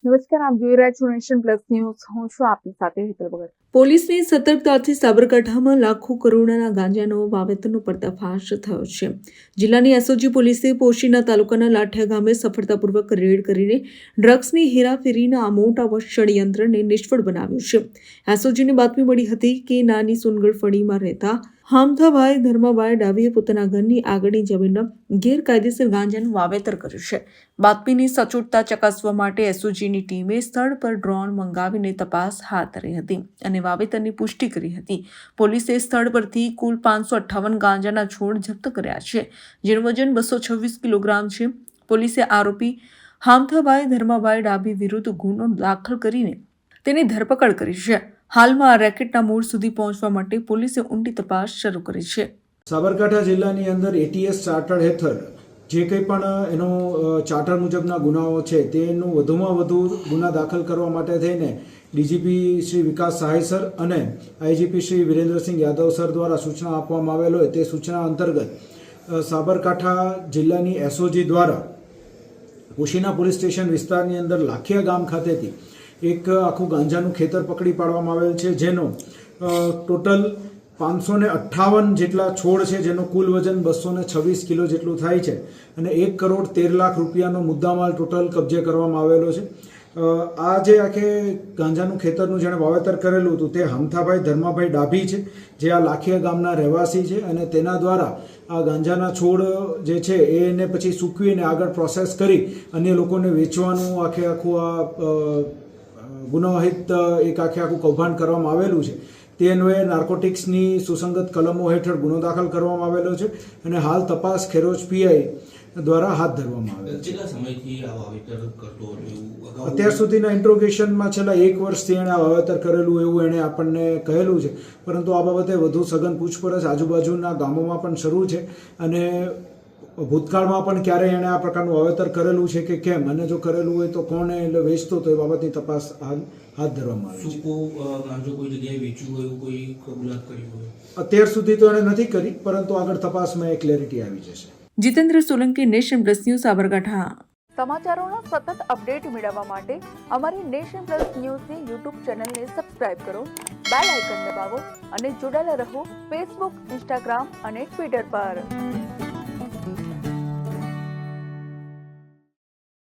નમસ્કાર, આપ જોઈ રહ્યા છો નેશન પ્લસ ન્યૂઝ. હું છું આપની સાથે હેતલ ભગત. પોલીસની સતર્કતાથી સાબરકાંઠામાં લાખો કરોડના ગાંજાનો વાવેતરનો પર્દાફાશ થયો છે. જિલ્લાની એસઓજી પોલીસે પોશીના તાલુકાના લાઠિયા ગામે સફળતાપૂર્વક રેડ કરીને ડ્રગ્સની હેરાફેરીના આ મોટા ષડયંત્રને નિષ્ફળ બનાવ્યું છે. એસઓજીને બાતમી મળી હતી કે નાની સોનગઢ ફળીમાં રહેતા હામથાભાઈ ધર્માભાઈ ડાભીએ પોતાના ઘરની આગળની જમીનમાં ગેરકાયદેસર ગાંજાનું વાવેતર કર્યું છે. બાતમીની સચોટતા ચકાસવા માટે એસઓજીની ટીમે સ્થળ પર ડ્રોન મંગાવીને તપાસ હાથ ધરી હતી અને વાવેતરની પુષ્ટિ કરી હતી. પોલીસે સ્થળ પરથી કુલ 558 ગાંજાના છોડ જપ્ત કર્યા છે, જેનું વજન 226 કિલોગ્રામ છે. પોલીસે આરોપી હામથાભાઈ ધર્માભાઈ ડાભી વિરુદ્ધ ગુનો દાખલ કરીને તેની ધરપકડ કરી છે. હાલમાં આ રેકેટના મૂળ સુધી પહોંચવા માટે પોલીસે ઊંડી તપાસ શરૂ કરી છે. સાબરકાંઠા જિલ્લાની અંદર એટીએસ ચાર્ટર હેઠળ જે કંઈ પણ એનો ચાર્ટર મુજબના ગુનાઓ છે તેનું વધુમાં વધુ ગુના દાખલ કરવા માટે થઈને ડીજીપી શ્રી વિકાસ સહાય સર અને આઈજીપી શ્રી વિરેન્દ્રસિંહ યાદવ સર દ્વારા સૂચના આપવામાં આવેલ હોય તે સૂચના અંતર્ગત સાબરકાંઠા જિલ્લાની એસઓજી દ્વારા પોશીના પોલીસ સ્ટેશન વિસ્તારની અંદર લાખિયા ગામ ખાતેથી એક આખું ગાંજાનું ખેતર પકડી પાડવામાં આવેલ છે, જેનો ટોટલ 558 જેટલા છોડ છે, જેનો કુલ વજન 226 કિલો જેટલું થાય છે અને 1 કરોડ 13 લાખ રૂપિયાનો મુદ્દામાલ ટોટલ કબજે કરવામાં આવેલો છે. આ જે આખે ગાંજાનું ખેતરનું જેણે વાવેતર કરેલું હતું તે હામથાભાઈ ધર્માભાઈ ડાભી છે, જે આ લાખિયા ગામના રહેવાસી છે અને તેના દ્વારા આ ગાંજાના છોડ જે છે એને પછી સૂકવીને આગળ પ્રોસેસ કરી અન્ય લોકોને વેચવાનું આખું આ ગુનાહિત એક આખું કૌભાંડ કરવામાં આવેલું છે. તે અન્વયે નાર્કોટિક્સની સુસંગત કલમો હેઠળ ગુનો દાખલ કરવામાં આવેલો છે અને હાલ તપાસ ખેરોજ પીઆઈ દ્વારા હાથ ધરવામાં આવેલ છે. અત્યાર સુધીના ઇન્ટ્રોગેશનમાં છેલ્લા 1 વર્ષથી એણે આ વાવેતર કરેલું એવું એણે આપણને કહેલું છે, પરંતુ આ બાબતે વધુ સઘન પૂછપરછ આજુબાજુના ગામોમાં પણ શરૂ છે અને ભૂતકાળમાં પણ ક્યારે એણે આ પ્રકારનું વાવેતર કરેલું છે કે કેમ, અને જો કરેલું હોય તો કોણ એટલે વેચતો તો એ બાબતની તપાસ હાથ ધરવામાં આવી છે. અત્યાર સુધી તો એણે નથી કરી, પરંતુ આગળ તપાસમાં એક ક્લેરિટી આવી જશે. Jitendra Solanki, Nation Plus News, Sabarkantha. સમાચારોના સતત અપડેટ મેળવવા માટે અમારી નેશન પ્લસ ન્યૂઝની યુટ્યુબ ચેનલને સબસ્ક્રાઇબ કરો, બેલ આઇકન દબાવો અને જોડાયેલા રહો ફેસબુક, ઇન્સ્ટાગ્રામ અને ટ્વિટર પર.